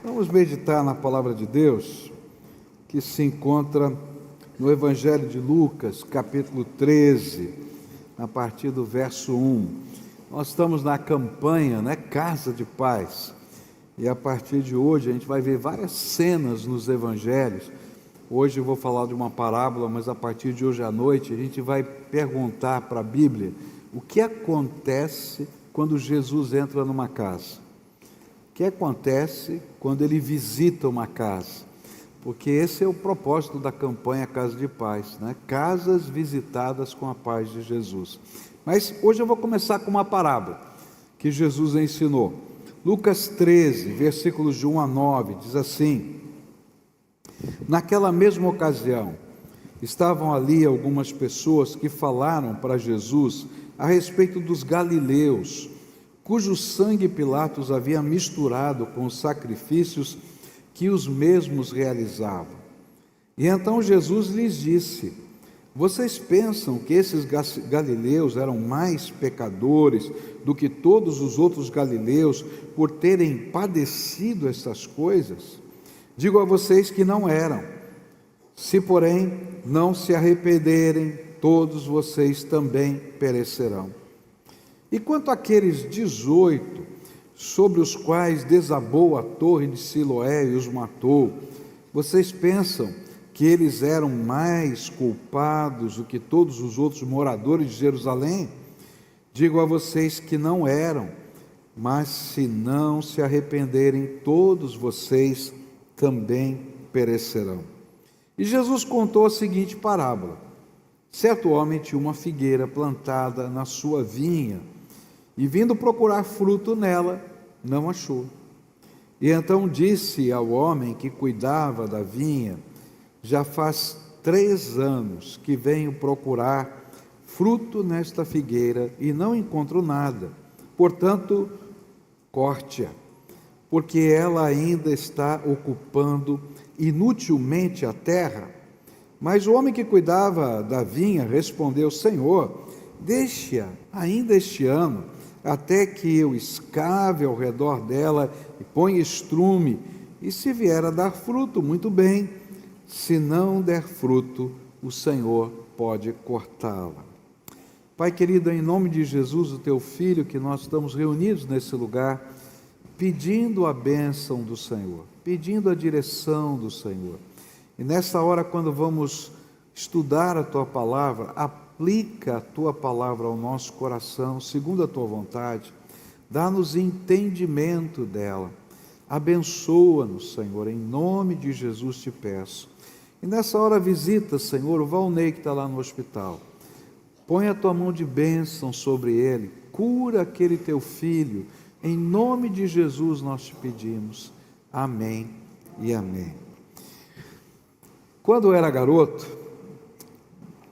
Vamos meditar na palavra de Deus, que se encontra no Evangelho de Lucas, capítulo 13, a partir do verso 1. Nós estamos na campanha, Casa de Paz, e a partir de hoje a gente vai ver várias cenas nos Evangelhos. Hoje eu vou falar de uma parábola, mas a partir de hoje à noite a gente vai perguntar para a Bíblia o que acontece quando Jesus entra numa casa. O que acontece quando ele visita uma casa? Porque esse é o propósito da campanha Casa de Paz, Casas visitadas com a paz de Jesus. Mas hoje eu vou começar com uma parábola que Jesus ensinou. Lucas 13, versículos de 1 a 9, diz assim: naquela mesma ocasião, estavam ali algumas pessoas que falaram para Jesus a respeito dos galileus, cujo sangue Pilatos havia misturado com os sacrifícios que os mesmos realizavam. E então Jesus lhes disse: vocês pensam que esses galileus eram mais pecadores do que todos os outros galileus por terem padecido essas coisas? Digo a vocês que não eram. Se, porém, não se arrependerem, todos vocês também perecerão. E quanto àqueles 18, sobre os quais desabou a torre de Siloé e os matou, vocês pensam que eles eram mais culpados do que todos os outros moradores de Jerusalém? Digo a vocês que não eram, mas se não se arrependerem, todos vocês também perecerão. E Jesus contou a seguinte parábola: certo homem tinha uma figueira plantada na sua vinha, e vindo procurar fruto nela, não achou. E então disse ao homem que cuidava da vinha: já faz 3 anos que venho procurar fruto nesta figueira e não encontro nada. Portanto, corte-a, porque ela ainda está ocupando inutilmente a terra. Mas o homem que cuidava da vinha respondeu: Senhor, deixe-a ainda este ano, até que eu escave ao redor dela e ponha estrume, e se vier a dar fruto, muito bem; se não der fruto, o Senhor pode cortá-la. Pai querido, em nome de Jesus, o teu Filho, que nós estamos reunidos nesse lugar, pedindo a bênção do Senhor, pedindo a direção do Senhor. E nessa hora, quando vamos estudar a tua palavra, aplica a tua palavra ao nosso coração, segundo a tua vontade, dá-nos entendimento dela, abençoa-nos, Senhor, em nome de Jesus te peço. E nessa hora visita, Senhor, o Valnei que está lá no hospital, põe a tua mão de bênção sobre ele, cura aquele teu filho, em nome de Jesus nós te pedimos, amém e amém. Quando eu era garoto,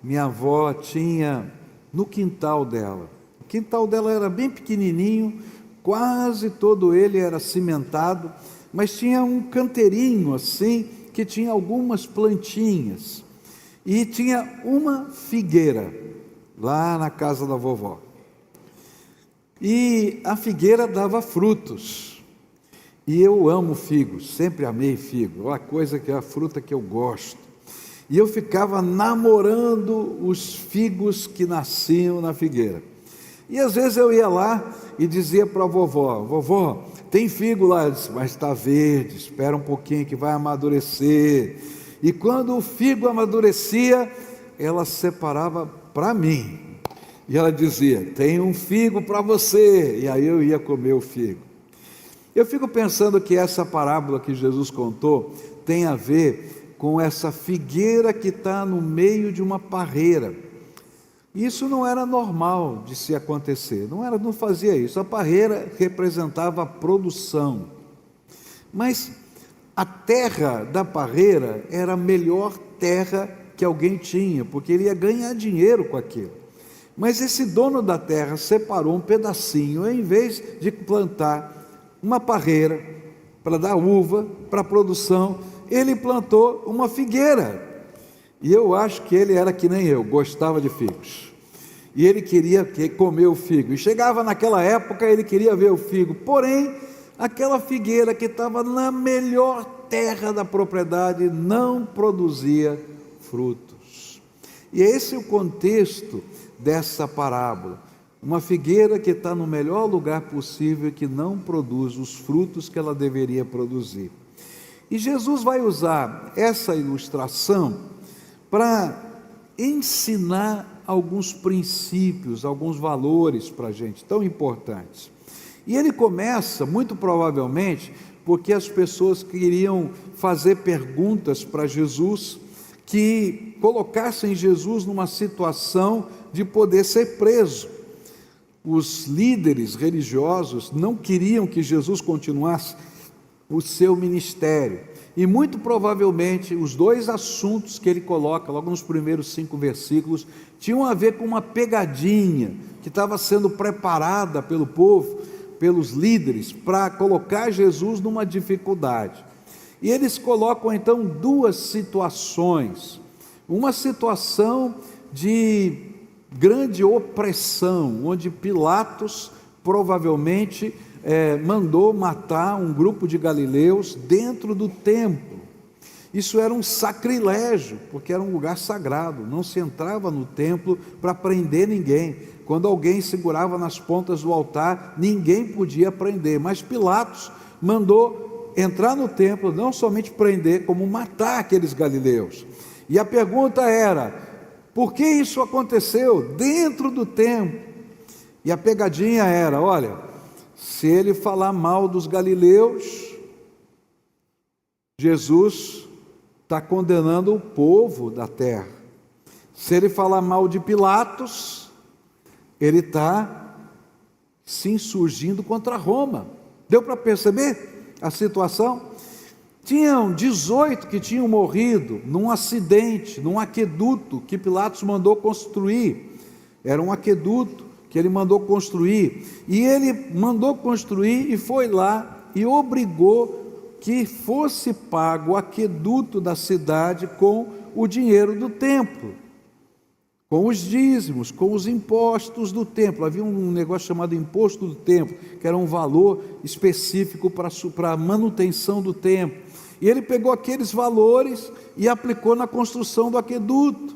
minha avó tinha no quintal dela, o quintal dela era bem pequenininho, quase todo ele era cimentado, mas tinha um canteirinho assim, que tinha algumas plantinhas, e tinha uma figueira, lá na casa da vovó, e a figueira dava frutos, e eu amo figos, sempre amei figo, é a fruta que eu gosto, e eu ficava namorando os figos que nasciam na figueira, e às vezes eu ia lá e dizia para a vovó: vovó, tem figo lá? Eu disse: mas está verde, espera um pouquinho que vai amadurecer. E quando o figo amadurecia, ela separava para mim, e ela dizia: tem um figo para você, e aí eu ia comer o figo. Eu fico pensando que essa parábola que Jesus contou tem a ver com essa figueira que está no meio de uma parreira. Isso não era normal de se acontecer, não fazia isso. A parreira representava a produção, mas a terra da parreira era a melhor terra que alguém tinha, porque ele ia ganhar dinheiro com aquilo. Mas esse dono da terra separou um pedacinho, em vez de plantar uma parreira para dar uva, para a produção, ele plantou uma figueira. E eu acho que ele era que nem eu, gostava de figos. E ele queria comer o figo. E chegava naquela época, ele queria ver o figo. Porém, aquela figueira que estava na melhor terra da propriedade não produzia frutos. E esse é o contexto dessa parábola. Uma figueira que está no melhor lugar possível e que não produz os frutos que ela deveria produzir. E Jesus vai usar essa ilustração para ensinar alguns princípios, alguns valores para a gente, tão importantes. E ele começa, muito provavelmente, porque as pessoas queriam fazer perguntas para Jesus que colocassem Jesus numa situação de poder ser preso. Os líderes religiosos não queriam que Jesus continuasse o seu ministério. E muito provavelmente os dois assuntos que ele coloca logo nos primeiros 5 versículos tinham a ver com uma pegadinha que estava sendo preparada pelo povo, pelos líderes, para colocar Jesus numa dificuldade. E eles colocam então 2 situações. Uma situação de grande opressão, onde Pilatos provavelmente mandou matar um grupo de galileus dentro do templo. Isso era um sacrilégio, porque era um lugar sagrado, não se entrava no templo para prender ninguém. Quando alguém segurava nas pontas do altar, ninguém podia prender, mas Pilatos mandou entrar no templo, não somente prender, como matar aqueles galileus. E a pergunta era: por que isso aconteceu dentro do templo? E a pegadinha era: olha, se ele falar mal dos galileus, Jesus está condenando o povo da terra. Se ele falar mal de Pilatos, ele está se insurgindo contra Roma. Deu para perceber a situação? Tinham 18 que tinham morrido num acidente, num aqueduto que Pilatos mandou construir. Era um aqueduto que ele mandou construir, e ele mandou construir e foi lá e obrigou que fosse pago o aqueduto da cidade com o dinheiro do templo, com os dízimos, com os impostos do templo. Havia um negócio chamado imposto do templo, que era um valor específico para a manutenção do templo, e ele pegou aqueles valores e aplicou na construção do aqueduto.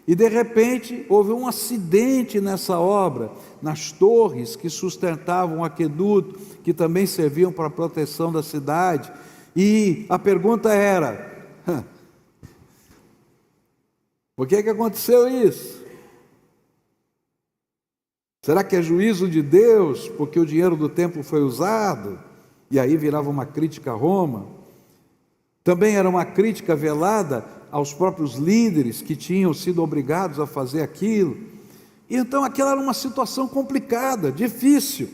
E de repente houve um acidente nessa obra, nas torres que sustentavam o aqueduto, que também serviam para a proteção da cidade. E a pergunta era: por que aconteceu isso? Será que é juízo de Deus porque o dinheiro do templo foi usado? E aí virava uma crítica a Roma. Também era uma crítica velada aos próprios líderes que tinham sido obrigados a fazer aquilo. E então aquela era uma situação complicada, difícil.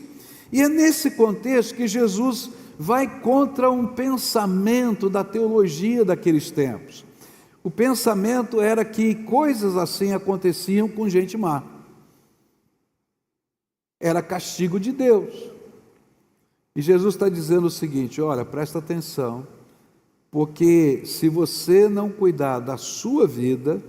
E é nesse contexto que Jesus vai contra um pensamento da teologia daqueles tempos. O pensamento era que coisas assim aconteciam com gente má. Era castigo de Deus. E Jesus está dizendo o seguinte: olha, presta atenção, porque se você não cuidar da sua vida,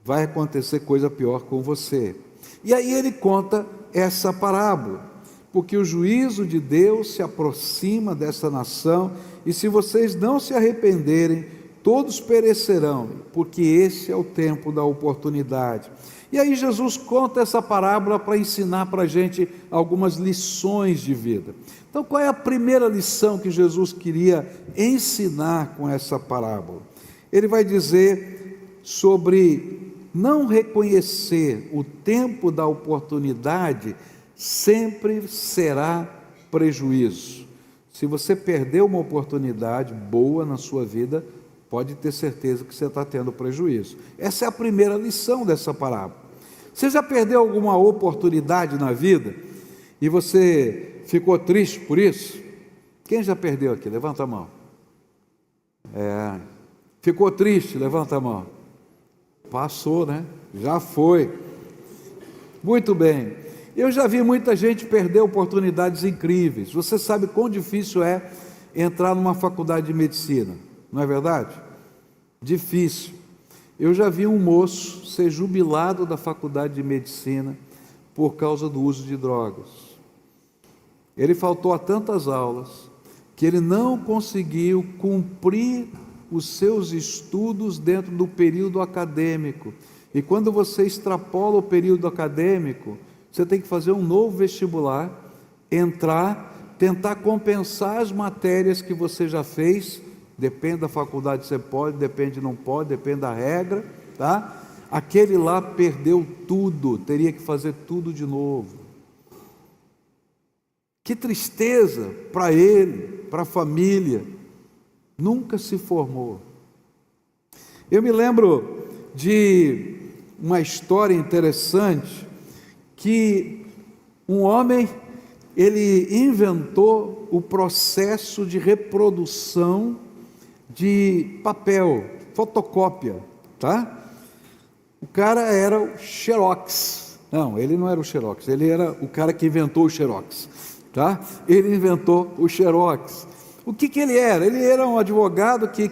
vai acontecer coisa pior com você. E aí ele conta essa parábola: porque o juízo de Deus se aproxima dessa nação, e se vocês não se arrependerem, todos perecerão, porque esse é o tempo da oportunidade. E aí Jesus conta essa parábola para ensinar para a gente algumas lições de vida. Então, qual é a primeira lição que Jesus queria ensinar com essa parábola? Ele vai dizer sobre não reconhecer o tempo da oportunidade sempre será prejuízo. Se você perder uma oportunidade boa na sua vida, pode ter certeza que você está tendo prejuízo. Essa é a primeira lição dessa parábola. Você já perdeu alguma oportunidade na vida e você ficou triste por isso? Quem já perdeu aqui? Levanta a mão. Ficou triste? Levanta a mão. Passou, né? Já foi. Muito bem. Eu já vi muita gente perder oportunidades incríveis. Você sabe quão difícil é entrar numa faculdade de medicina, não é verdade? Difícil. Eu já vi um moço ser jubilado da faculdade de medicina por causa do uso de drogas. Ele faltou a tantas aulas, que ele não conseguiu cumprir os seus estudos dentro do período acadêmico. E quando você extrapola o período acadêmico, você tem que fazer um novo vestibular, entrar, tentar compensar as matérias que você já fez, depende da faculdade você pode, depende não pode, depende da regra, tá? Aquele lá perdeu tudo, teria que fazer tudo de novo. Que tristeza para ele, para a família, nunca se formou. Eu me lembro de uma história interessante, que um homem, ele inventou o processo de reprodução de papel, fotocópia, tá? O cara era o Xerox. Não, ele não era o Xerox, ele era o cara que inventou o Xerox, tá? Ele inventou o Xerox. O que ele era? Ele era um advogado que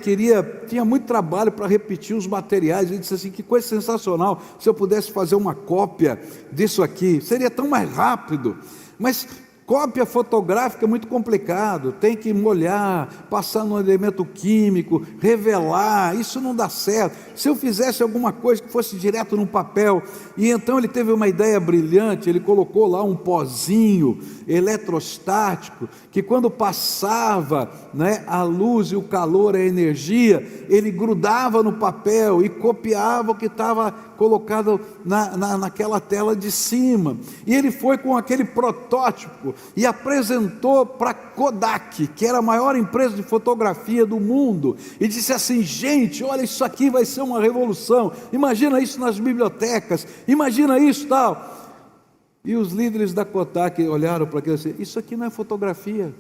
tinha muito trabalho para repetir os materiais. Ele disse assim: que coisa sensacional, se eu pudesse fazer uma cópia disso aqui, seria tão mais rápido. Mas cópia fotográfica é muito complicado, tem que molhar, passar no elemento químico, revelar, isso não dá certo. Se eu fizesse alguma coisa que fosse direto no papel, e então ele teve uma ideia brilhante, ele colocou lá um pozinho eletrostático, que quando passava, né, a luz e o calor, a energia, ele grudava no papel e copiava o que estava colocado naquela tela de cima. E ele foi com aquele protótipo e apresentou para Kodak, que era a maior empresa de fotografia do mundo, e disse assim: gente, olha, isso aqui vai ser uma revolução, imagina isso nas bibliotecas, imagina isso, tal. E os líderes da Kodak olharam para aquilo e disseram: isso aqui não é fotografia,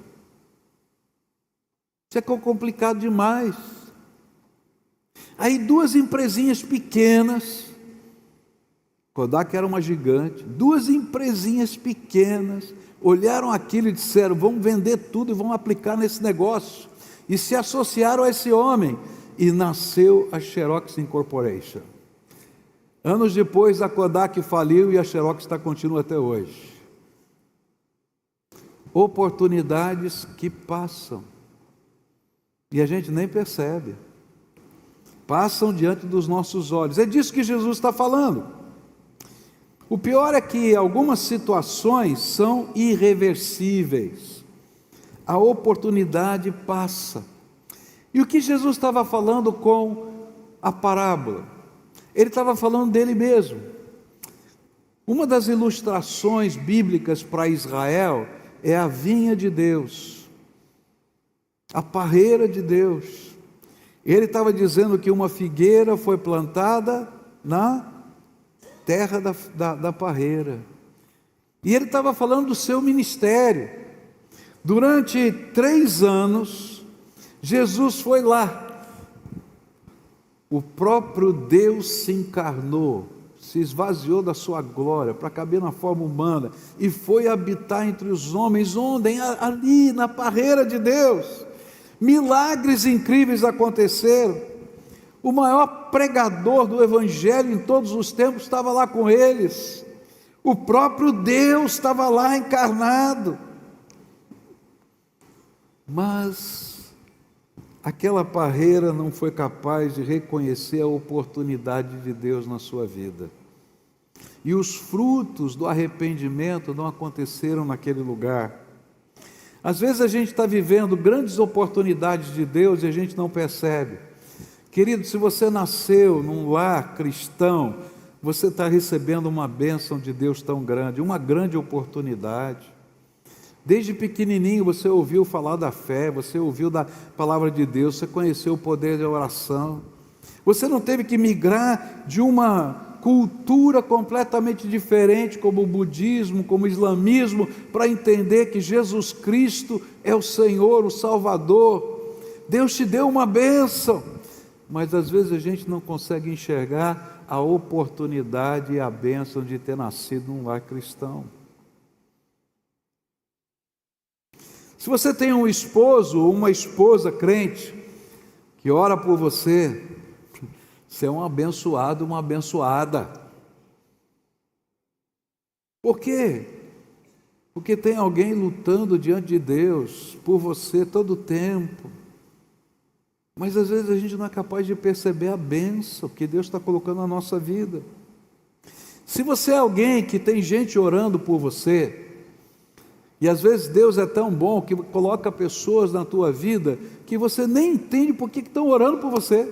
isso é complicado demais. Aí duas empresinhas pequenas, Kodak era uma gigante, duas empresinhas pequenas olharam aquilo e disseram: vamos vender tudo e vamos aplicar nesse negócio, e se associaram a esse homem, e nasceu a Xerox Incorporation. Anos depois a Kodak faliu e a Xerox continua até hoje. Oportunidades que passam e a gente nem percebe, passam diante dos nossos olhos. É disso que Jesus está falando. O pior é que algumas situações são irreversíveis. A oportunidade passa. E o que Jesus estava falando com a parábola? Ele estava falando dele mesmo. Uma das ilustrações bíblicas para Israel é a vinha de Deus, a parreira de Deus. Ele estava dizendo que uma figueira foi plantada na terra da parreira. E ele estava falando do seu ministério. Durante 3 anos, Jesus foi lá. O próprio Deus se encarnou, se esvaziou da sua glória para caber na forma humana e foi habitar entre os homens, onde? Ali na parreira de Deus. Milagres incríveis aconteceram. O maior pregador do evangelho em todos os tempos estava lá com eles. O próprio Deus estava lá encarnado. Mas aquela parreira não foi capaz de reconhecer a oportunidade de Deus na sua vida. E os frutos do arrependimento não aconteceram naquele lugar. Às vezes a gente está vivendo grandes oportunidades de Deus e a gente não percebe. Querido, se você nasceu num lar cristão, você está recebendo uma bênção de Deus tão grande, uma grande oportunidade. Desde pequenininho você ouviu falar da fé, você ouviu da palavra de Deus, você conheceu o poder da oração. Você não teve que migrar de uma cultura completamente diferente, como o budismo, como o islamismo, para entender que Jesus Cristo é o Senhor, o Salvador. Deus te deu uma bênção, mas às vezes a gente não consegue enxergar a oportunidade e a bênção de ter nascido num lar cristão. Se você tem um esposo ou uma esposa crente que ora por você, você é um abençoado, uma abençoada. Por quê? Porque tem alguém lutando diante de Deus por você todo o tempo. Mas às vezes a gente não é capaz de perceber a bênção que Deus está colocando na nossa vida. Se você é alguém que tem gente orando por você, e às vezes Deus é tão bom que coloca pessoas na tua vida que você nem entende por que estão orando por você.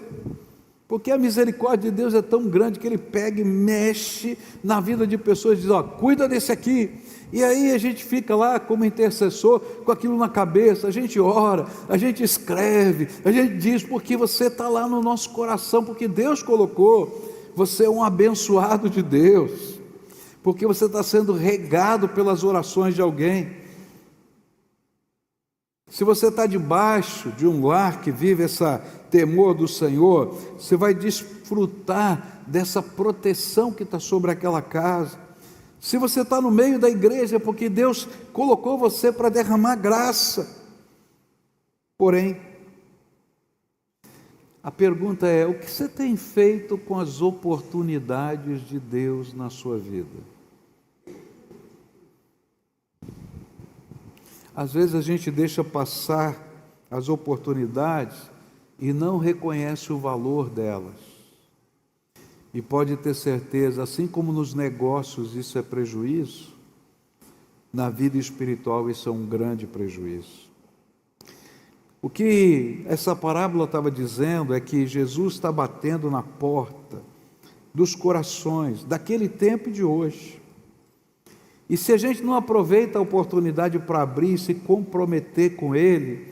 Porque a misericórdia de Deus é tão grande que Ele pega e mexe na vida de pessoas e diz, cuida desse aqui. E aí a gente fica lá como intercessor, com aquilo na cabeça, a gente ora, a gente escreve, a gente diz, porque você está lá no nosso coração, porque Deus colocou, você é um abençoado de Deus, porque você está sendo regado pelas orações de alguém. Se você está debaixo de um lar que vive esse temor do Senhor, você vai desfrutar dessa proteção que está sobre aquela casa. Se você está no meio da igreja, é porque Deus colocou você para derramar graça. Porém, a pergunta é, o que você tem feito com as oportunidades de Deus na sua vida? Às vezes a gente deixa passar as oportunidades e não reconhece o valor delas. E pode ter certeza, assim como nos negócios isso é prejuízo, na vida espiritual isso é um grande prejuízo. O que essa parábola estava dizendo é que Jesus está batendo na porta dos corações daquele tempo e de hoje. E se a gente não aproveita a oportunidade para abrir e se comprometer com Ele,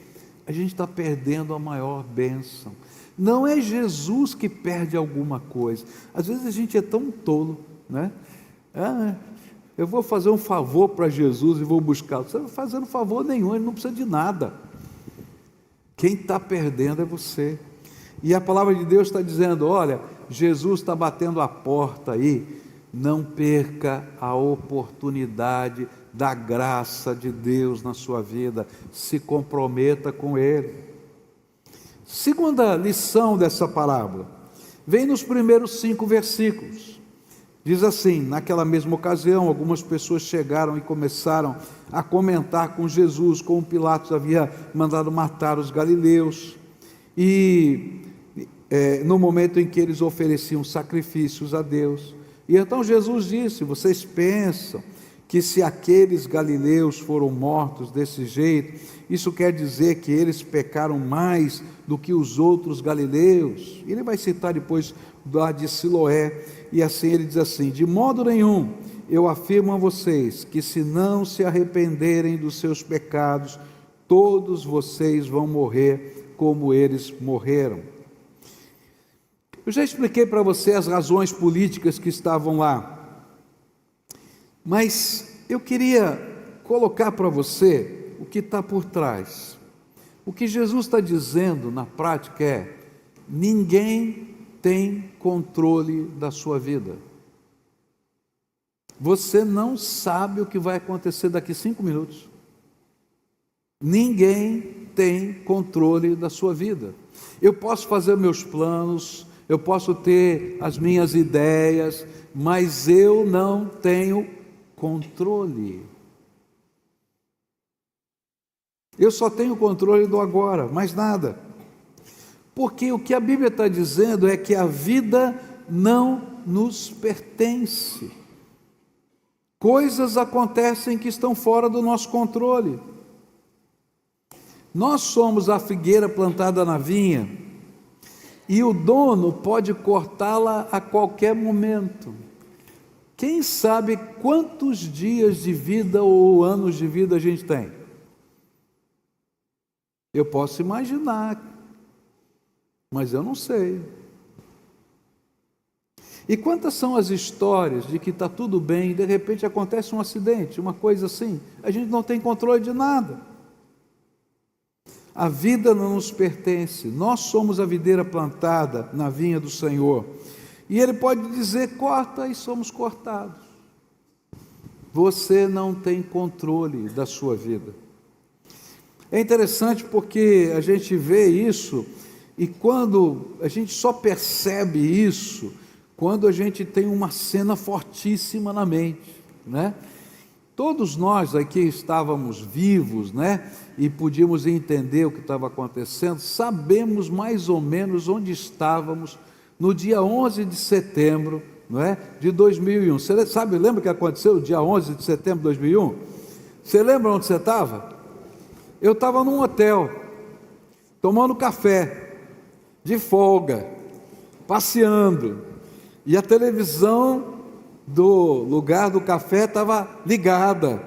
a gente está perdendo a maior bênção. Não é Jesus que perde alguma coisa. Às vezes a gente é tão tolo, né? Eu vou fazer um favor para Jesus e vou buscá-lo. Você não está fazendo favor nenhum, Ele não precisa de nada. Quem está perdendo é você. E a palavra de Deus está dizendo, olha, Jesus está batendo a porta aí, não perca a oportunidade da graça de Deus na sua vida, se comprometa com Ele. Segunda lição dessa parábola, vem nos primeiros 5 versículos, diz assim, naquela mesma ocasião, algumas pessoas chegaram e começaram a comentar com Jesus, como Pilatos havia mandado matar os galileus, e no momento em que eles ofereciam sacrifícios a Deus, e então Jesus disse, vocês pensam que se aqueles galileus foram mortos desse jeito, isso quer dizer que eles pecaram mais do que os outros galileus? Ele vai citar depois lá de Siloé, e assim ele diz assim, de modo nenhum, eu afirmo a vocês, que se não se arrependerem dos seus pecados, todos vocês vão morrer como eles morreram. Eu já expliquei para você as razões políticas que estavam lá, mas eu queria colocar para você o que está por trás. O que Jesus está dizendo na prática é, ninguém tem controle da sua vida. Você não sabe o que vai acontecer daqui 5 minutos. Ninguém tem controle da sua vida. Eu posso fazer meus planos, eu posso ter as minhas ideias, mas eu não tenho controle. Eu só tenho controle do agora, mais nada. Porque o que a Bíblia está dizendo é que a vida não nos pertence. Coisas acontecem que estão fora do nosso controle. Nós somos a figueira plantada na vinha, e o dono pode cortá-la a qualquer momento. Quem sabe quantos dias de vida ou anos de vida a gente tem? Eu posso imaginar, mas eu não sei. E quantas são as histórias de que está tudo bem e de repente acontece um acidente, uma coisa assim, a gente não tem controle de nada. A vida não nos pertence, nós somos a videira plantada na vinha do Senhor, e Ele pode dizer, corta, e somos cortados. Você não tem controle da sua vida. É interessante porque a gente vê isso, e quando a gente só percebe isso, quando a gente tem uma cena fortíssima na mente, né? Todos nós aqui estávamos vivos, né? E podíamos entender o que estava acontecendo. Sabemos mais ou menos onde estávamos no dia 11 de setembro, não é? De 2001. Você sabe, lembra o que aconteceu no dia 11 de setembro de 2001? Você lembra onde você estava? Eu estava num hotel, tomando café, de folga, passeando, e a televisão do lugar do café estava ligada,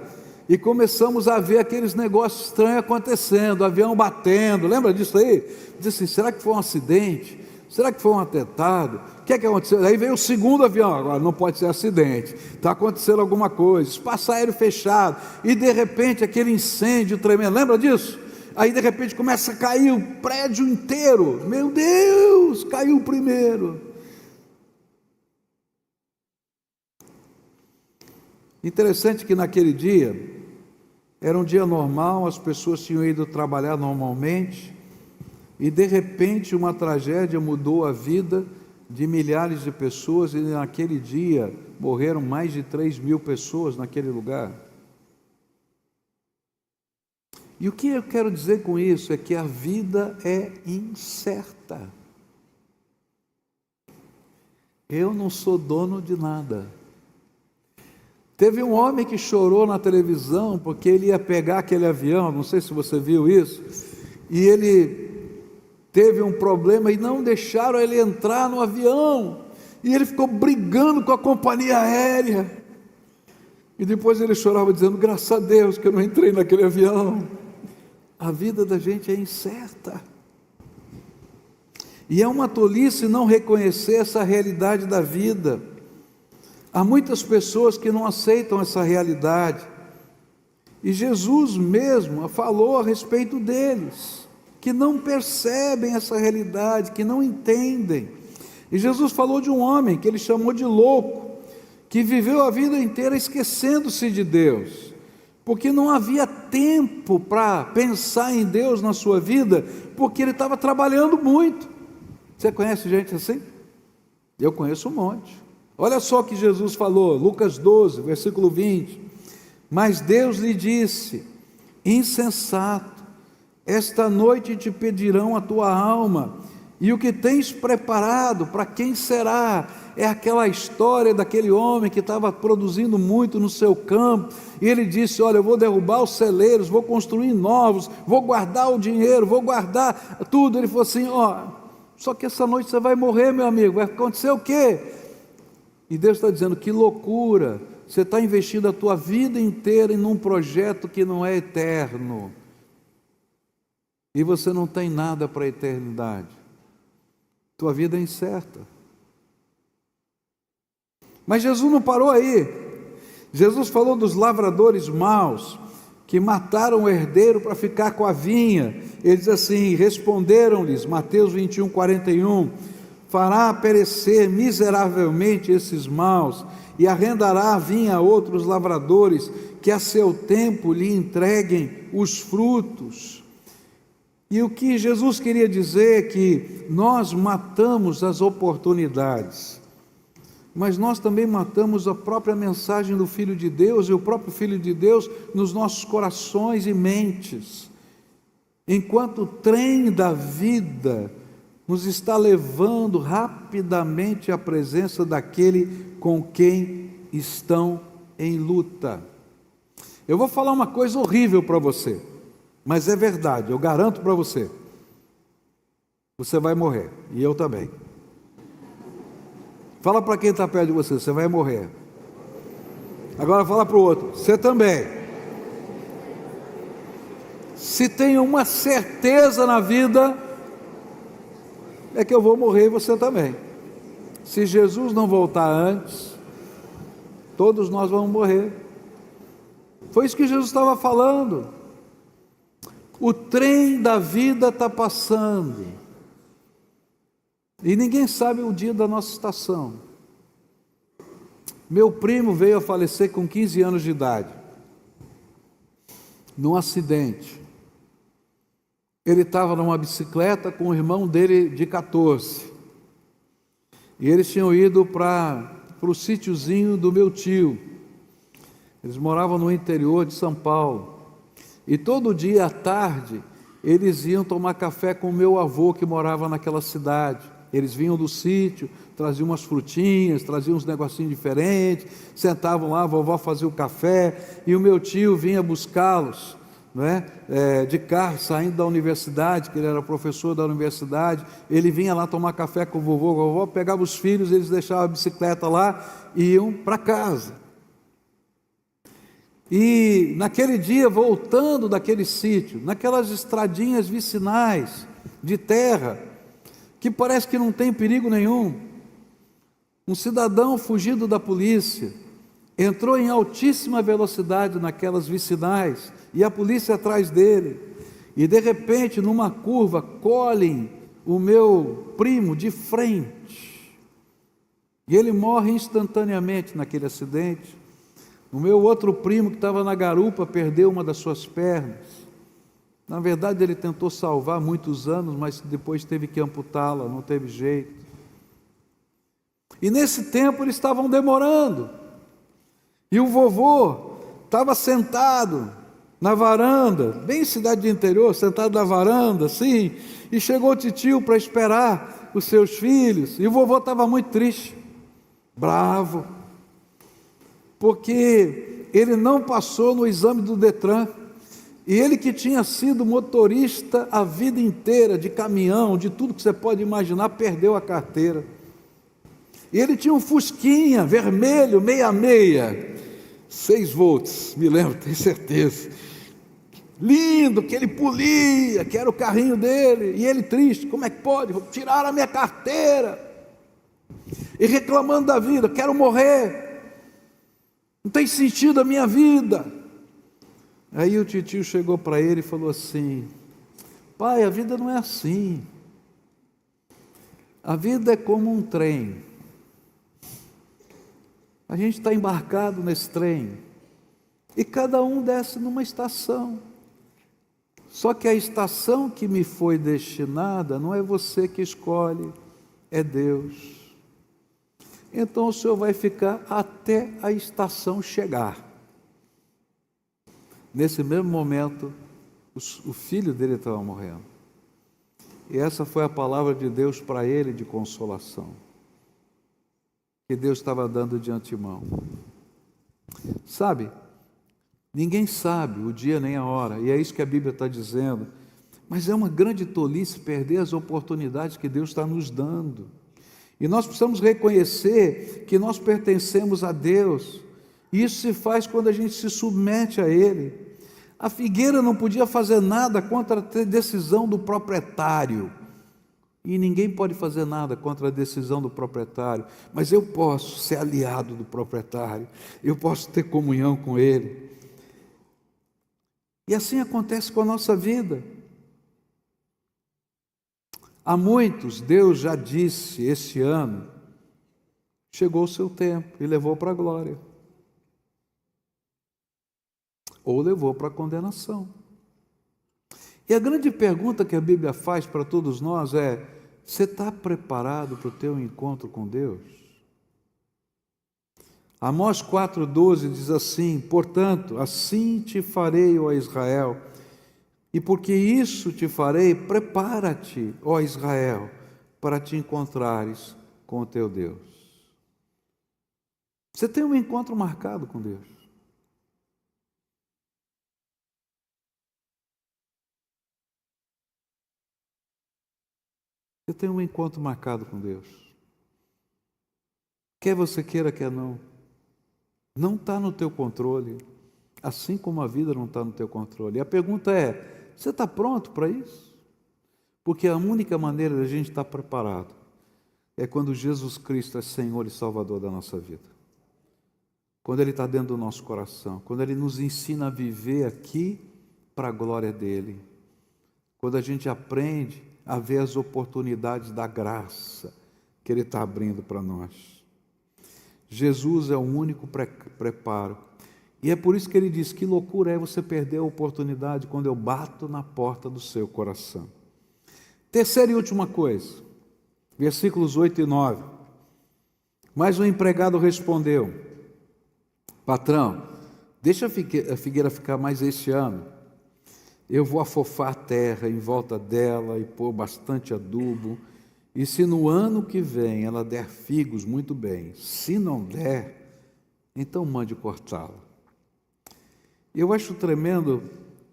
e começamos a ver aqueles negócios estranhos acontecendo, avião batendo, lembra disso aí? Disse assim, será que foi um acidente? Será que foi um atentado? O que é que aconteceu? Aí veio o segundo avião, agora não pode ser acidente, está acontecendo alguma coisa, espaço aéreo fechado, e de repente aquele incêndio tremendo, lembra disso? Aí de repente começa a cair o prédio inteiro, meu Deus, caiu o primeiro. Interessante que naquele dia, era um dia normal, as pessoas tinham ido trabalhar normalmente, e de repente uma tragédia mudou a vida de milhares de pessoas, e naquele dia morreram mais de 3.000 pessoas naquele lugar. E o que eu quero dizer com isso é que a vida é incerta. Eu não sou dono de nada. Teve um homem que chorou na televisão porque ele ia pegar aquele avião, não sei se você viu isso, e ele teve um problema e não deixaram ele entrar no avião, e ele ficou brigando com a companhia aérea, e depois ele chorava dizendo, graças a Deus que eu não entrei naquele avião. A vida da gente é incerta, e é uma tolice não reconhecer essa realidade da vida. Há muitas pessoas que não aceitam essa realidade, e Jesus mesmo falou a respeito deles, que não percebem essa realidade, que não entendem. E Jesus falou de um homem que ele chamou de louco, que viveu a vida inteira esquecendo-se de Deus, porque não havia tempo para pensar em Deus na sua vida, porque ele estava trabalhando muito. Você conhece gente assim? Eu conheço um monte. Olha só o que Jesus falou, Lucas 12, versículo 20. Mas Deus lhe disse, insensato, esta noite te pedirão a tua alma, e o que tens preparado, para quem será? É aquela história daquele homem que estava produzindo muito no seu campo, e ele disse, olha, eu vou derrubar os celeiros, vou construir novos, vou guardar o dinheiro, vou guardar tudo. Ele falou assim, só que essa noite você vai morrer, meu amigo, vai acontecer o quê? E Deus está dizendo, que loucura, você está investindo a tua vida inteira em um projeto que não é eterno, e você não tem nada para a eternidade, tua vida é incerta. Mas Jesus não parou aí, Jesus falou dos lavradores maus, que mataram o herdeiro para ficar com a vinha. Ele diz assim, responderam-lhes, Mateus 21, 41, fará perecer miseravelmente esses maus, e arrendará a vinha a outros lavradores, que a seu tempo lhe entreguem os frutos. E o que Jesus queria dizer é que nós matamos as oportunidades, mas nós também matamos a própria mensagem do Filho de Deus, e o próprio Filho de Deus nos nossos corações e mentes, enquanto o trem da vida nos está levando rapidamente à presença daquele com quem estão em luta. Eu vou falar uma coisa horrível para você, mas é verdade, eu garanto para você. Você vai morrer, e eu também. Fala para quem está perto de você, você vai morrer. Agora fala para o outro, você também. Se tem uma certeza na vida, é que eu vou morrer e você também. Se Jesus não voltar antes, todos nós vamos morrer. Foi isso que Jesus estava falando. O trem da vida está passando, e ninguém sabe o dia da nossa estação. Meu primo veio a falecer com 15 anos de idade, num acidente. Ele estava numa bicicleta com o irmão dele de 14, e eles tinham ido para o sítiozinho do meu tio. Eles moravam no interior de São Paulo. E todo dia à tarde, eles iam tomar café com o meu avô que morava naquela cidade. Eles vinham do sítio, traziam umas frutinhas, traziam uns negocinhos diferentes, sentavam lá, a vovó fazia o café, e o meu tio vinha buscá-los, não é? De carro, saindo da universidade, que ele era professor da universidade. Ele vinha lá tomar café com a vovó pegava os filhos, eles deixavam a bicicleta lá e iam para casa. E naquele dia, voltando daquele sítio, naquelas estradinhas vicinais de terra, que parece que não tem perigo nenhum, um cidadão fugido da polícia entrou em altíssima velocidade naquelas vicinais, e a polícia atrás dele, e de repente, numa curva, colhem o meu primo de frente, e ele morre instantaneamente naquele acidente. O meu outro primo, que estava na garupa, perdeu uma das suas pernas. Na verdade, ele tentou salvar muitos anos, mas depois teve que amputá-la, não teve jeito. E nesse tempo eles estavam demorando. E o vovô estava sentado na varanda, bem cidade de interior, sentado na varanda, assim, e chegou o titio para esperar os seus filhos. E o vovô estava muito triste, bravo, porque ele não passou no exame do Detran, e ele que tinha sido motorista a vida inteira, de caminhão, de tudo que você pode imaginar, perdeu a carteira. E ele tinha um Fusquinha vermelho, 66, 6 volts, me lembro, tenho certeza, lindo, que ele polia, que era o carrinho dele, e ele triste, como é que pode? Tiraram a minha carteira, e reclamando da vida, quero morrer, não tem sentido a minha vida. Aí o titio chegou para ele e falou assim: pai, a vida não é assim, a vida é como um trem, a gente está embarcado nesse trem, e cada um desce numa estação, só que a estação que me foi destinada, não é você que escolhe, é Deus. Então o senhor vai ficar até a estação chegar. Nesse mesmo momento, o filho dele estava morrendo. E essa foi a palavra de Deus para ele de consolação, que Deus estava dando de antemão. Sabe, ninguém sabe o dia nem a hora, e é isso que a Bíblia está dizendo, mas é uma grande tolice perder as oportunidades que Deus está nos dando. E nós precisamos reconhecer que nós pertencemos a Deus. Isso se faz quando a gente se submete a Ele. A figueira não podia fazer nada contra a decisão do proprietário. E ninguém pode fazer nada contra a decisão do proprietário. Mas eu posso ser aliado do proprietário. Eu posso ter comunhão com Ele. E assim acontece com a nossa vida. Há muitos, Deus já disse esse ano, chegou o seu tempo e levou para a glória. Ou levou para a condenação. E a grande pergunta que a Bíblia faz para todos nós é: você está preparado para o teu encontro com Deus? Amós 4,12 diz assim: portanto, assim te farei, ó Israel, e porque isso te farei, prepara-te, ó Israel, para te encontrares com o teu Deus. Você tem um encontro marcado com Deus. Você tem um encontro marcado com Deus. Quer você queira, quer não. Não está no teu controle, assim como a vida não está no teu controle. E a pergunta é: você está pronto para isso? Porque a única maneira da gente estar preparado é quando Jesus Cristo é Senhor e Salvador da nossa vida. Quando Ele está dentro do nosso coração, quando Ele nos ensina a viver aqui para a glória dEle. Quando a gente aprende a ver as oportunidades da graça que Ele está abrindo para nós. Jesus é o único preparo. E é por isso que Ele diz: que loucura é você perder a oportunidade quando eu bato na porta do seu coração. Terceira e última coisa, versículos 8 e 9. Mas o empregado respondeu: patrão, Deixa a figueira ficar mais este ano. Eu vou afofar a terra em volta dela e pôr bastante adubo. E se no ano que vem ela der figos, muito bem. Se não der, então mande cortá-la. Eu acho tremendo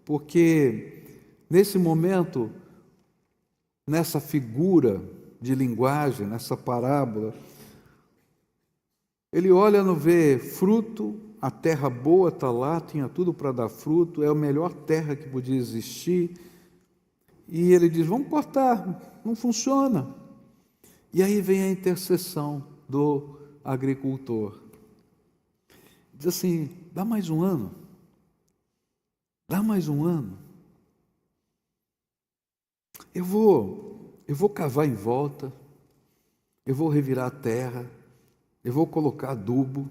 porque nesse momento, nessa figura de linguagem, nessa parábola, ele olha, não vê fruto, a terra boa está lá, tinha tudo para dar fruto, é a melhor terra que podia existir. E ele diz, vamos cortar, não funciona. E aí vem a intercessão do agricultor. Diz assim, dá mais um ano. Dá mais um ano. Eu vou cavar em volta, eu vou revirar a terra, eu vou colocar adubo,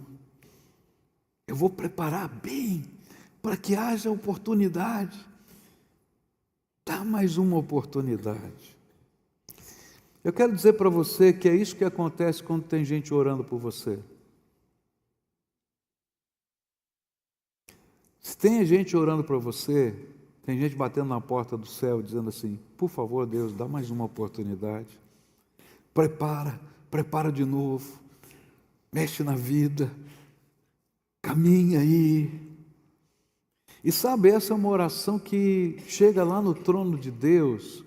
eu vou preparar bem para que haja oportunidade. Dá mais uma oportunidade. Eu quero dizer para você que é isso que acontece quando tem gente orando por você. Se tem gente orando por você, tem gente batendo na porta do céu dizendo assim, por favor, Deus, dá mais uma oportunidade. Prepara de novo. Mexe na vida. Caminha aí. E sabe, essa é uma oração que chega lá no trono de Deus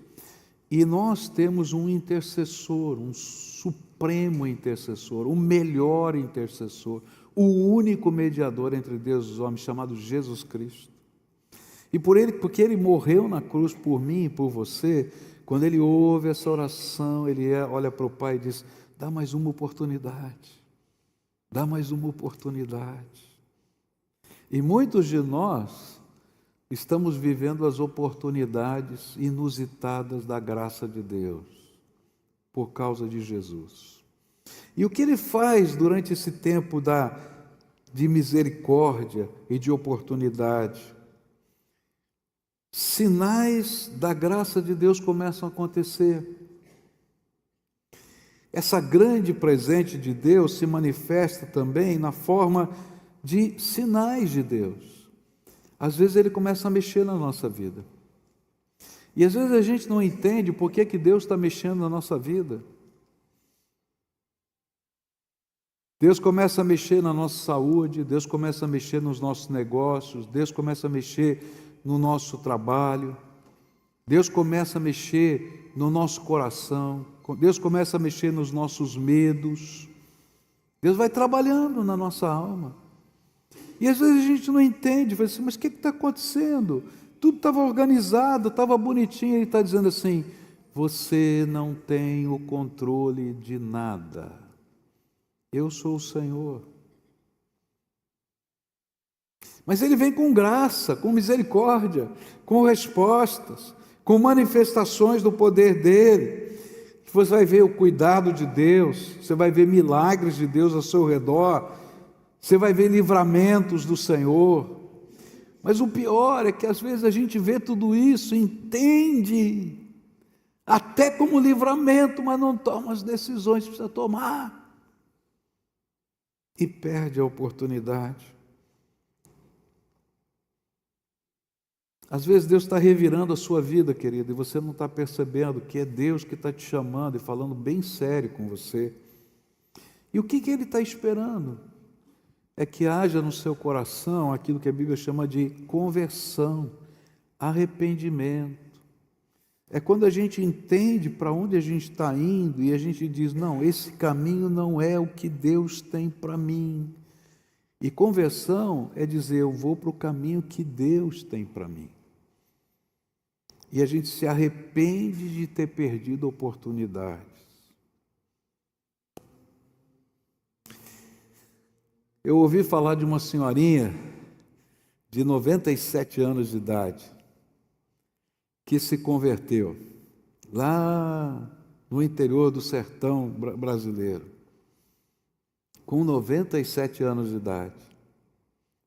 e nós temos um intercessor, um supremo intercessor, o melhor intercessor, o único mediador entre Deus e os homens, chamado Jesus Cristo. E porque ele morreu na cruz por mim e por você, quando ele ouve essa oração, ele olha para o Pai e diz, dá mais uma oportunidade, dá mais uma oportunidade. E muitos de nós estamos vivendo as oportunidades inusitadas da graça de Deus, por causa de Jesus. E o que ele faz durante esse tempo de misericórdia e de oportunidade? Sinais da graça de Deus começam a acontecer. Essa grande presente de Deus se manifesta também na forma de sinais de Deus. Às vezes ele começa a mexer na nossa vida. E às vezes a gente não entende por que Deus está mexendo na nossa vida. Deus começa a mexer na nossa saúde, Deus começa a mexer nos nossos negócios, Deus começa a mexer no nosso trabalho, Deus começa a mexer no nosso coração, Deus começa a mexer nos nossos medos, Deus vai trabalhando na nossa alma. E às vezes a gente não entende, fala assim, mas o que está acontecendo? Tudo estava organizado, estava bonitinho, ele está dizendo assim, você não tem o controle de nada. Eu sou o Senhor. Mas ele vem com graça, com misericórdia, com respostas, com manifestações do poder dele. Você vai ver o cuidado de Deus, você vai ver milagres de Deus ao seu redor, você vai ver livramentos do Senhor. Mas o pior é que às vezes a gente vê tudo isso, entende, até como livramento, mas não toma as decisões que precisa tomar. E perde a oportunidade. Às vezes Deus está revirando a sua vida, querido, e você não está percebendo que é Deus que está te chamando e falando bem sério com você. E o que Ele está esperando? É que haja no seu coração aquilo que a Bíblia chama de conversão, arrependimento. É quando a gente entende para onde a gente está indo e a gente diz, não, esse caminho não é o que Deus tem para mim. E conversão é dizer, eu vou para o caminho que Deus tem para mim. E a gente se arrepende de ter perdido oportunidades. Eu ouvi falar de uma senhorinha de 97 anos de idade, que se converteu lá no interior do sertão brasileiro, com 97 anos de idade.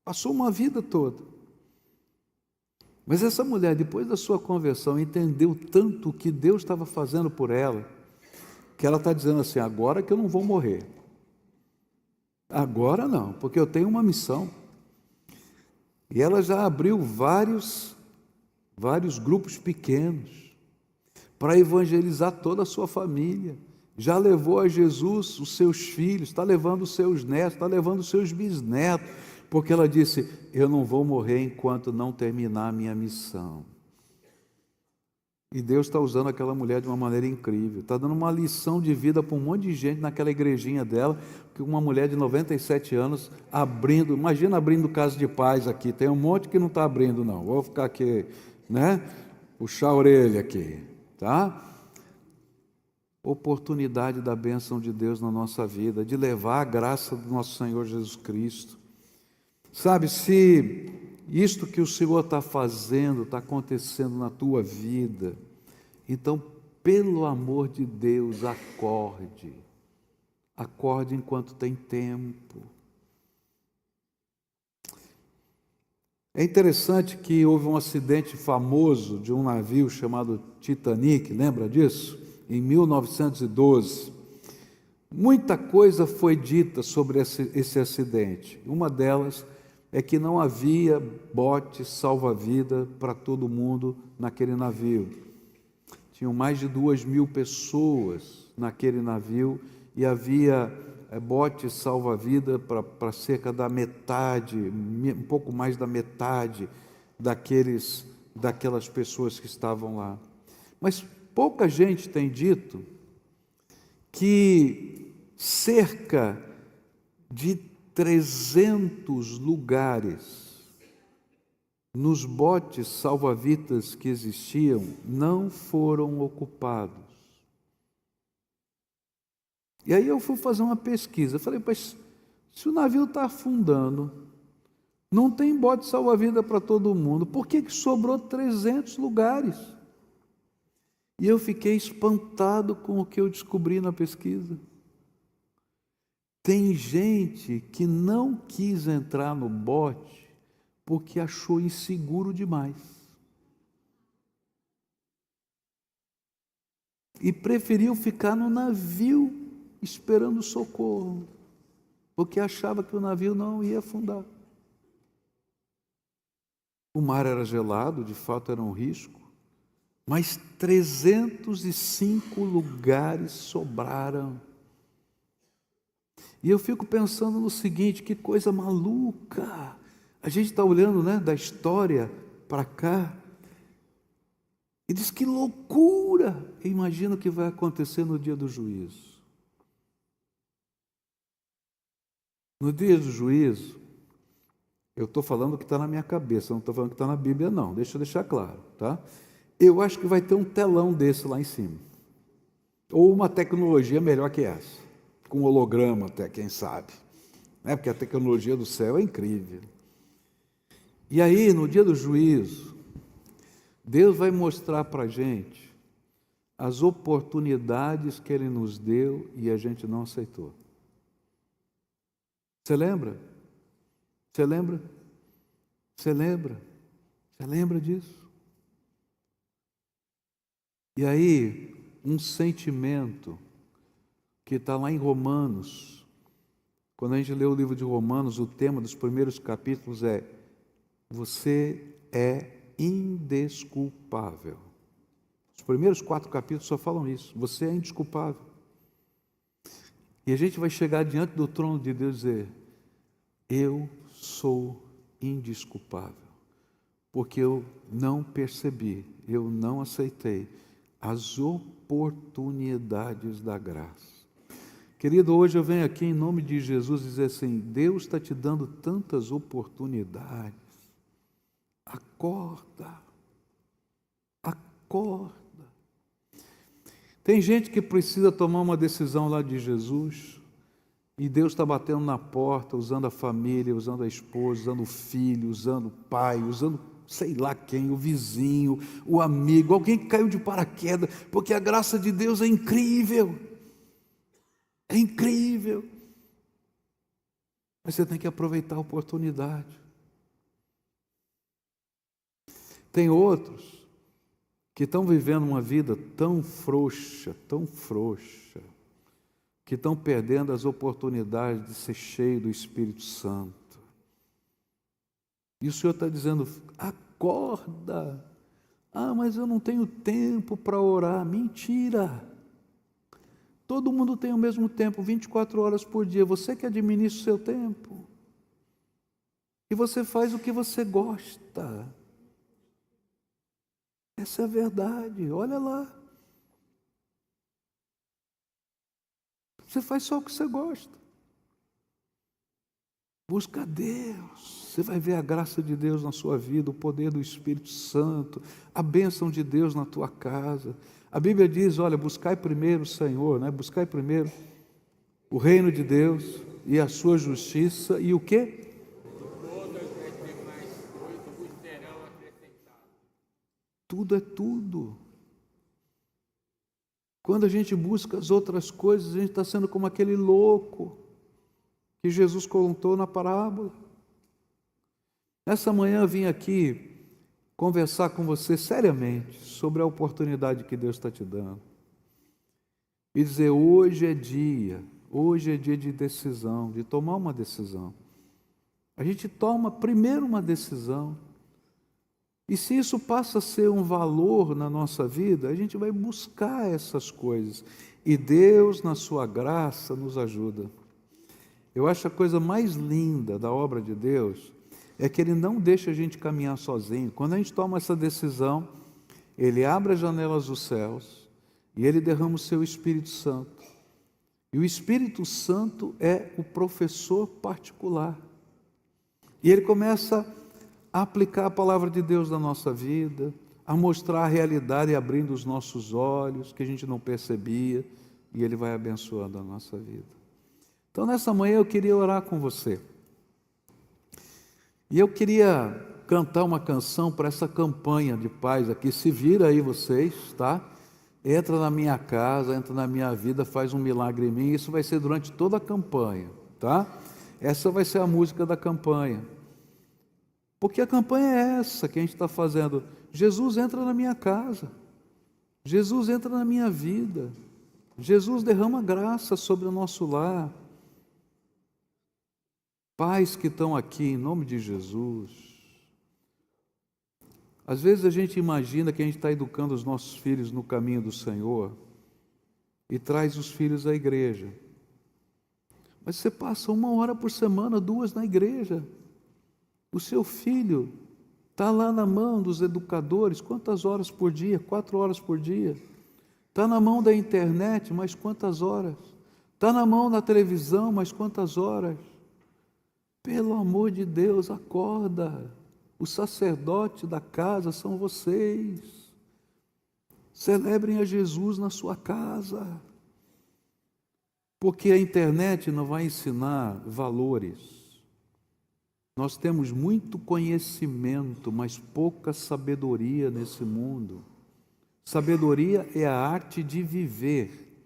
Passou uma vida toda. Mas essa mulher, depois da sua conversão, entendeu tanto o que Deus estava fazendo por ela, que ela está dizendo assim, agora que eu não vou morrer. Agora não, porque eu tenho uma missão. E ela já abriu vários grupos pequenos para evangelizar toda a sua família. Já levou a Jesus os seus filhos, está levando os seus netos, está levando os seus bisnetos, porque ela disse: eu não vou morrer enquanto não terminar a minha missão. E Deus está usando aquela mulher de uma maneira incrível, está dando uma lição de vida para um monte de gente naquela igrejinha dela, que uma mulher de 97 anos abrindo, imagina abrindo casa de paz aqui, tem um monte que não está abrindo não, vou ficar aqui, né, puxar a orelha aqui, tá? Oportunidade da bênção de Deus na nossa vida, de levar a graça do nosso Senhor Jesus Cristo. Sabe, se isto que o Senhor está fazendo, está acontecendo na tua vida, então, pelo amor de Deus, acorde enquanto tem tempo. É interessante que houve um acidente famoso de um navio chamado Titanic, lembra disso? Em 1912. Muita coisa foi dita sobre esse acidente. Uma delas é que não havia bote salva-vida para todo mundo naquele navio. Tinham mais de 2.000 pessoas naquele navio e havia bote salva-vida para cerca da metade, um pouco mais da metade daquelas pessoas que estavam lá. Mas pouca gente tem dito que cerca de 300 lugares nos botes salva-vidas que existiam não foram ocupados. E aí eu fui fazer uma pesquisa, eu falei, mas se o navio está afundando, não tem bote salva-vida para todo mundo, por que sobrou 300 lugares? E eu fiquei espantado com o que eu descobri na pesquisa. Tem gente que não quis entrar no bote porque achou inseguro demais. E preferiu ficar no navio esperando socorro, porque achava que o navio não ia afundar. O mar era gelado, de fato era um risco, mas 305 lugares sobraram. E eu fico pensando no seguinte, que coisa maluca. A gente está olhando, né, da história para cá e diz que loucura. Imagina o que vai acontecer no dia do juízo. No dia do juízo, eu estou falando o que está na minha cabeça, não estou falando o que está na Bíblia não, deixa eu deixar claro, tá? Eu acho que vai ter um telão desse lá em cima, ou uma tecnologia melhor que essa, com holograma até, quem sabe, né? Porque a tecnologia do céu é incrível. E aí, no dia do juízo, Deus vai mostrar para a gente as oportunidades que Ele nos deu e a gente não aceitou. Você lembra? Você lembra? Você lembra? Você lembra disso? E aí, um sentimento que está lá em Romanos, quando a gente lê o livro de Romanos, o tema dos primeiros capítulos é: você é indesculpável. Os primeiros 4 capítulos só falam isso, você é indesculpável. E a gente vai chegar diante do trono de Deus e dizer: eu sou indesculpável, porque eu não percebi, eu não aceitei as oportunidades da graça. Querido, hoje eu venho aqui em nome de Jesus dizer assim: Deus está te dando tantas oportunidades. Acorda, acorda. Tem gente que precisa tomar uma decisão lá de Jesus, e Deus está batendo na porta, usando a família, usando a esposa, usando o filho, usando o pai, usando sei lá quem, o vizinho, o amigo, alguém que caiu de paraquedas, porque a graça de Deus é incrível. É incrível. Mas você tem que aproveitar a oportunidade. Tem outros que estão vivendo uma vida tão frouxa, que estão perdendo as oportunidades de ser cheio do Espírito Santo. E o Senhor está dizendo: acorda. Ah, mas eu não tenho tempo para orar. Mentira! Todo mundo tem o mesmo tempo, 24 horas por dia. Você que administra o seu tempo. E você faz o que você gosta. Essa é a verdade, olha lá. Você faz só o que você gosta. Busca Deus. Você vai ver a graça de Deus na sua vida, o poder do Espírito Santo, a bênção de Deus na tua casa. A Bíblia diz, olha, buscai primeiro o Senhor, né? Buscai primeiro o reino de Deus e a sua justiça e o quê? Tudo é tudo. Quando a gente busca as outras coisas, a gente está sendo como aquele louco que Jesus contou na parábola. Nessa manhã eu vim aqui conversar com você seriamente sobre a oportunidade que Deus está te dando. E dizer, hoje é dia de decisão, de tomar uma decisão. A gente toma primeiro uma decisão. E se isso passa a ser um valor na nossa vida, a gente vai buscar essas coisas. E Deus, na sua graça, nos ajuda. Eu acho a coisa mais linda da obra de Deus é que Ele não deixa a gente caminhar sozinho. Quando a gente toma essa decisão, Ele abre as janelas dos céus e Ele derrama o seu Espírito Santo. E o Espírito Santo é o professor particular. E Ele começa a aplicar a palavra de Deus na nossa vida, a mostrar a realidade abrindo os nossos olhos, que a gente não percebia, e Ele vai abençoando a nossa vida. Então, nessa manhã eu queria orar com você. E eu queria cantar uma canção para essa campanha de paz aqui. Se vira aí vocês, tá? Entra na minha casa, entra na minha vida, faz um milagre em mim. Isso vai ser durante toda a campanha, tá? Essa vai ser a música da campanha. Porque a campanha é essa que a gente está fazendo. Jesus entra na minha casa. Jesus entra na minha vida. Jesus derrama graça sobre o nosso lar. Pais que estão aqui, em nome de Jesus. Às vezes a gente imagina que a gente está educando os nossos filhos no caminho do Senhor e traz os filhos à igreja. Mas você passa 1 hora por semana, 2 na igreja. O seu filho está lá na mão dos educadores, quantas horas por dia? 4 horas por dia. Está na mão da internet, mas quantas horas? Está na mão da televisão, mas quantas horas? Pelo amor de Deus, acorda. O sacerdote da casa são vocês. Celebrem a Jesus na sua casa. Porque a internet não vai ensinar valores. Nós temos muito conhecimento, mas pouca sabedoria nesse mundo. Sabedoria é a arte de viver,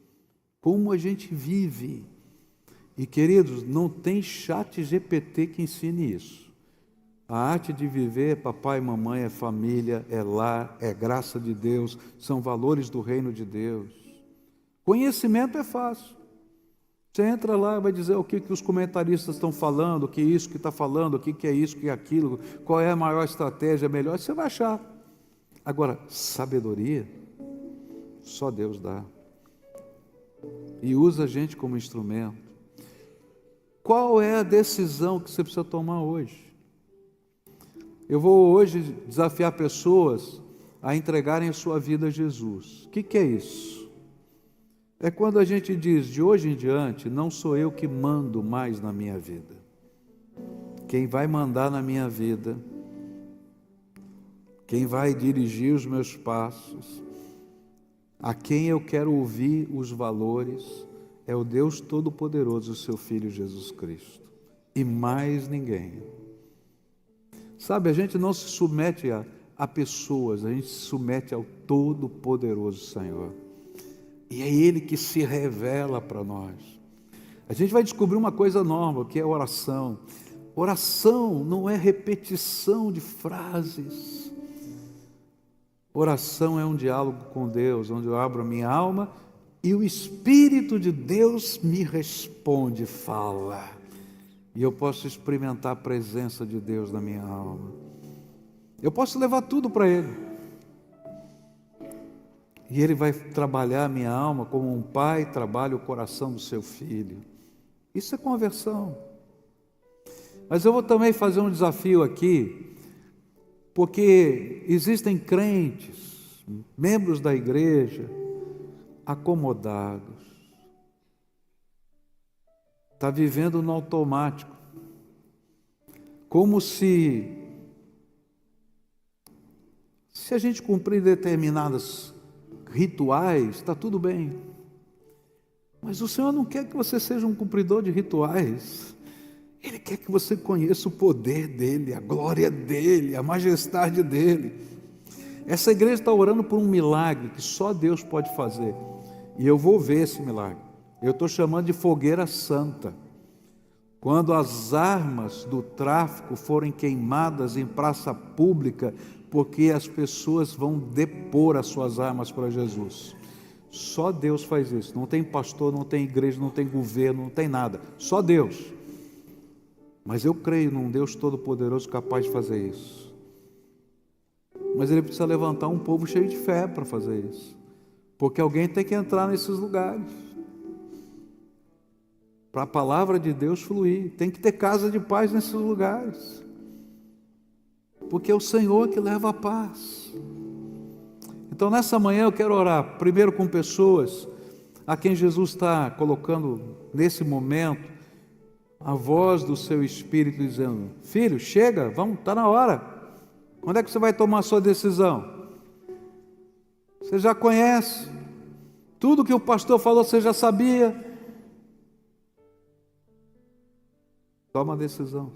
como a gente vive. E queridos, não tem chat GPT que ensine isso. A arte de viver é papai e mamãe, é família, é lar, é graça de Deus, são valores do reino de Deus. Conhecimento é fácil. Você entra lá e vai dizer o que os comentaristas estão falando, o que isso que está falando, o que é isso, o que é aquilo, qual é a maior estratégia, melhor, você vai achar. Agora, sabedoria, só Deus dá. E usa a gente como instrumento. Qual é a decisão que você precisa tomar hoje? Eu vou hoje desafiar pessoas a entregarem a sua vida a Jesus. O que é isso? É quando a gente diz, de hoje em diante, não sou eu que mando mais na minha vida. Quem vai mandar na minha vida, quem vai dirigir os meus passos, a quem eu quero ouvir os valores, é o Deus Todo-Poderoso, o seu Filho Jesus Cristo. E mais ninguém. Sabe, a gente não se submete a pessoas, a gente se submete ao Todo-Poderoso Senhor. E é Ele que se revela para nós. A gente vai descobrir uma coisa nova, que é oração. Oração não é repetição de frases. Oração é um diálogo com Deus, onde eu abro a minha alma e o Espírito de Deus me responde, fala. e eu posso experimentar a presença de Deus na minha alma. Eu posso levar tudo para Ele, e Ele vai trabalhar a minha alma como um pai trabalha o coração do seu filho. Isso é conversão. Mas eu vou também fazer um desafio aqui, porque existem crentes, membros da igreja, acomodados, está vivendo no automático, como se a gente cumprir determinados rituais, está tudo bem. Mas o Senhor não quer que você seja um cumpridor de rituais. Ele quer que você conheça o poder dEle, a glória dEle, a majestade dEle. Essa igreja está orando por um milagre que só Deus pode fazer. E eu vou ver esse milagre. Eu estou chamando de fogueira santa. Quando as armas do tráfico forem queimadas em praça pública, porque as pessoas vão depor as suas armas para Jesus. Só Deus faz isso. Não tem pastor, não tem igreja, não tem governo, não tem nada. Só Deus. Mas eu creio num Deus todo-poderoso capaz de fazer isso. Mas Ele precisa levantar um povo cheio de fé para fazer isso. Porque alguém tem que entrar nesses lugares. Para a palavra de Deus fluir. Tem que ter casa de paz nesses lugares. Porque é o Senhor que leva a paz. Então nessa manhã eu quero orar primeiro com pessoas a quem Jesus está colocando nesse momento a voz do seu Espírito dizendo: filho, chega, vamos, está na hora. Quando é que você vai tomar a sua decisão? Você já conhece, tudo que o pastor falou você já sabia. Toma a decisão.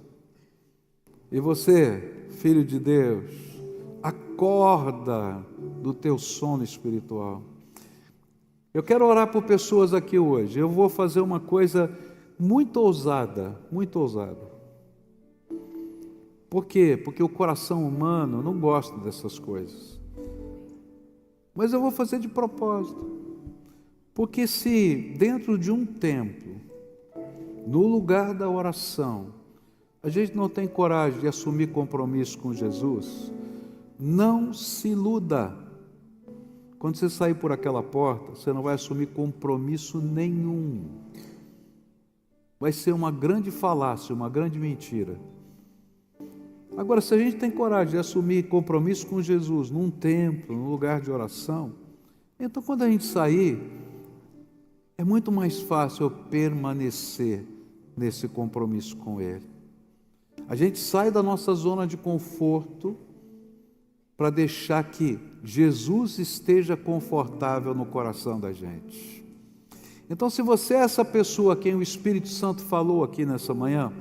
E você, filho de Deus, acorda do teu sono espiritual. Eu quero orar por pessoas aqui hoje. Eu vou fazer uma coisa muito ousada, muito ousada. Por quê? Porque o coração humano não gosta dessas coisas. Mas eu vou fazer de propósito. Porque se dentro de um templo, no lugar da oração, a gente não tem coragem de assumir compromisso com Jesus, não se iluda. Quando você sair por aquela porta, você não vai assumir compromisso nenhum. Vai ser uma grande falácia, uma grande mentira. Agora, se a gente tem coragem de assumir compromisso com Jesus num templo, num lugar de oração, então quando a gente sair, é muito mais fácil eu permanecer nesse compromisso com Ele. A gente sai da nossa zona de conforto para deixar que Jesus esteja confortável no coração da gente. Então, se você é essa pessoa a quem o Espírito Santo falou aqui nessa manhã,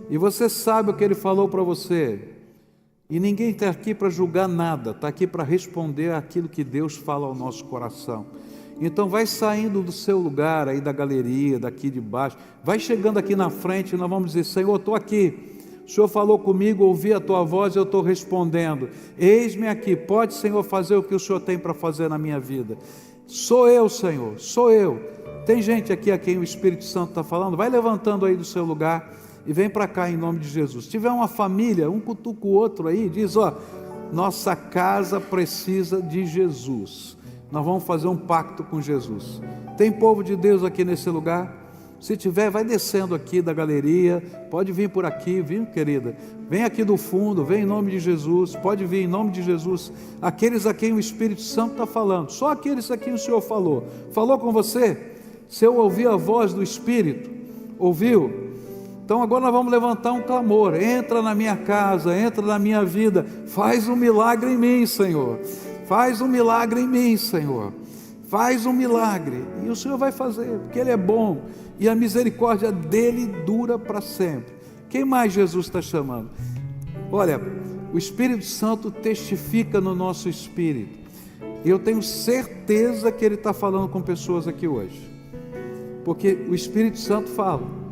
e você sabe o que Ele falou para você, e ninguém está aqui para julgar nada, está aqui para responder aquilo que Deus fala ao nosso coração. Então vai saindo do seu lugar aí da galeria, daqui de baixo, vai chegando aqui na frente e nós vamos dizer: Senhor, estou aqui. O Senhor falou comigo, ouvi a tua voz e eu estou respondendo. Eis-me aqui, pode, Senhor, fazer o que o Senhor tem para fazer na minha vida. Sou eu, Senhor, sou eu. Tem gente aqui a quem o Espírito Santo está falando? Vai levantando aí do seu lugar e vem para cá em nome de Jesus. Se tiver uma família, um cutuca o outro aí, diz: ó, nossa casa precisa de Jesus. Nós vamos fazer um pacto com Jesus. Tem povo de Deus aqui nesse lugar? Se tiver, vai descendo aqui da galeria, pode vir por aqui, viu, querida? Vem aqui do fundo, vem em nome de Jesus, pode vir em nome de Jesus. Aqueles a quem o Espírito Santo está falando, só aqueles a quem o Senhor falou. Falou com você? Se eu ouvir a voz do Espírito, ouviu? Então agora nós vamos levantar um clamor: entra na minha casa, entra na minha vida, faz um milagre em mim, Senhor. Faz um milagre em mim, Senhor. Faz um milagre. E o Senhor vai fazer, porque Ele é bom e a misericórdia dEle dura para sempre. Quem mais Jesus está chamando? Olha, o Espírito Santo testifica no nosso espírito. E eu tenho certeza que Ele está falando com pessoas aqui hoje. Porque o Espírito Santo fala.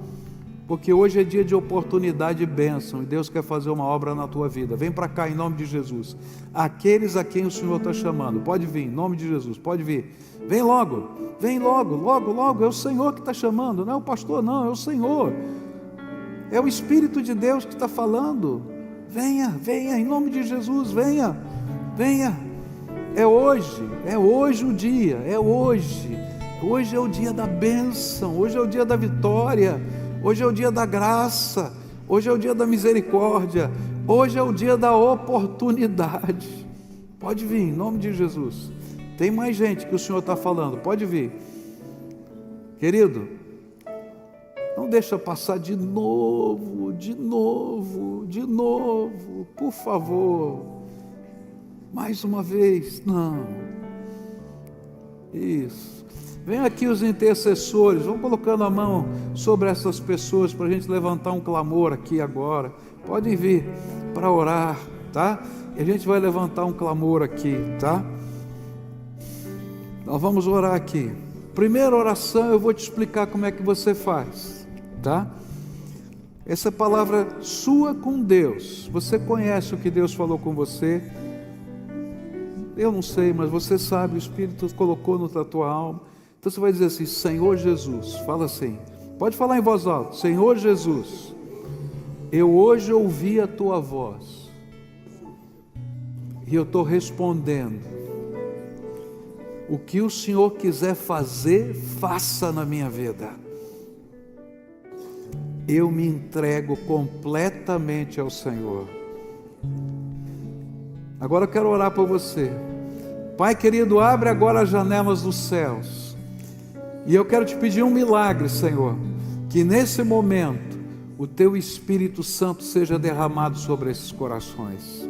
Porque hoje é dia de oportunidade e bênção, e Deus quer fazer uma obra na tua vida. Vem para cá em nome de Jesus. Aqueles a quem o Senhor está chamando, pode vir em nome de Jesus, pode vir. Vem logo, logo, é o Senhor que está chamando, não é o pastor não, é o Senhor. É o Espírito de Deus que está falando. Venha, venha, em nome de Jesus, venha, venha. É hoje o dia, é hoje. Hoje é o dia da bênção, hoje é o dia da vitória, hoje é o dia da graça, hoje é o dia da misericórdia, hoje é o dia da oportunidade. Pode vir, em nome de Jesus. Tem mais gente que o Senhor está falando, pode vir. Querido, não deixa passar de novo, por favor. Mais uma vez, não. Isso. Vem aqui os intercessores, vão colocando a mão sobre essas pessoas para a gente levantar um clamor aqui agora. Podem vir para orar, tá? E a gente vai levantar um clamor aqui, tá? Nós vamos orar aqui. Primeira oração, eu vou te explicar como é que você faz, tá? Essa palavra sua com Deus. Você conhece o que Deus falou com você? Eu não sei, mas você sabe, o Espírito colocou na tua alma. Então você vai dizer assim: Senhor Jesus, fala assim, pode falar em voz alta: Senhor Jesus, eu hoje ouvi a tua voz e eu estou respondendo. O que o Senhor quiser fazer, faça na minha vida. Eu me entrego completamente ao Senhor. Agora eu quero orar por você. Pai querido, abre agora as janelas dos céus. E eu quero te pedir um milagre, Senhor. Que nesse momento o teu Espírito Santo seja derramado sobre esses corações.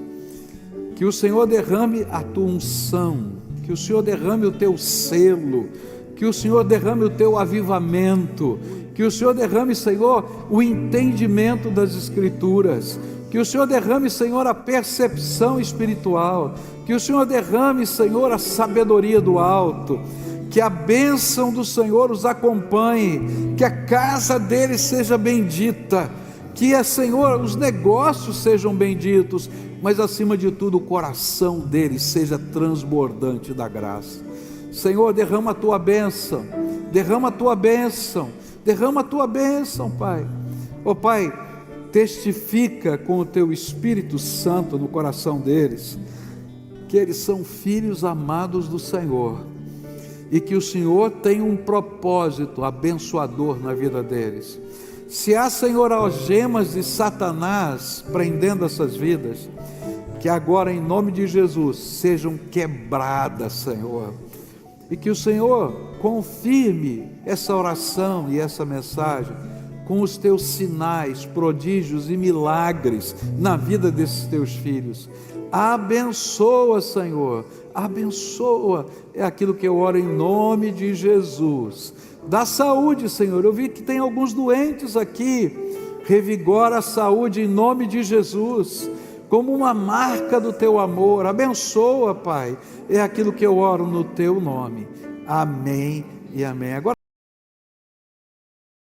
Que o Senhor derrame a tua unção. Que o Senhor derrame o teu selo. Que o Senhor derrame o teu avivamento. Que o Senhor derrame, Senhor, o entendimento das Escrituras. Que o Senhor derrame, Senhor, a percepção espiritual. Que o Senhor derrame, Senhor, a sabedoria do alto. Que a bênção do Senhor os acompanhe. Que a casa deles seja bendita. Que, Senhor, os negócios sejam benditos. Mas, acima de tudo, o coração deles seja transbordante da graça. Senhor, derrama a tua bênção. Derrama a tua bênção. Derrama a tua bênção, Pai. Ó Pai, testifica com o teu Espírito Santo no coração deles, que eles são filhos amados do Senhor, e que o Senhor tem um propósito abençoador na vida deles. Se há, Senhor, algemas de Satanás prendendo essas vidas, que agora em nome de Jesus sejam quebradas, Senhor, e que o Senhor confirme essa oração e essa mensagem com os teus sinais, prodígios e milagres na vida desses teus filhos. Abençoa, Senhor, abençoa, é aquilo que eu oro em nome de Jesus. Dá saúde, Senhor, eu vi que tem alguns doentes aqui, revigora a saúde em nome de Jesus, como uma marca do teu amor. Abençoa, Pai, é aquilo que eu oro no teu nome. Amém e amém. Agora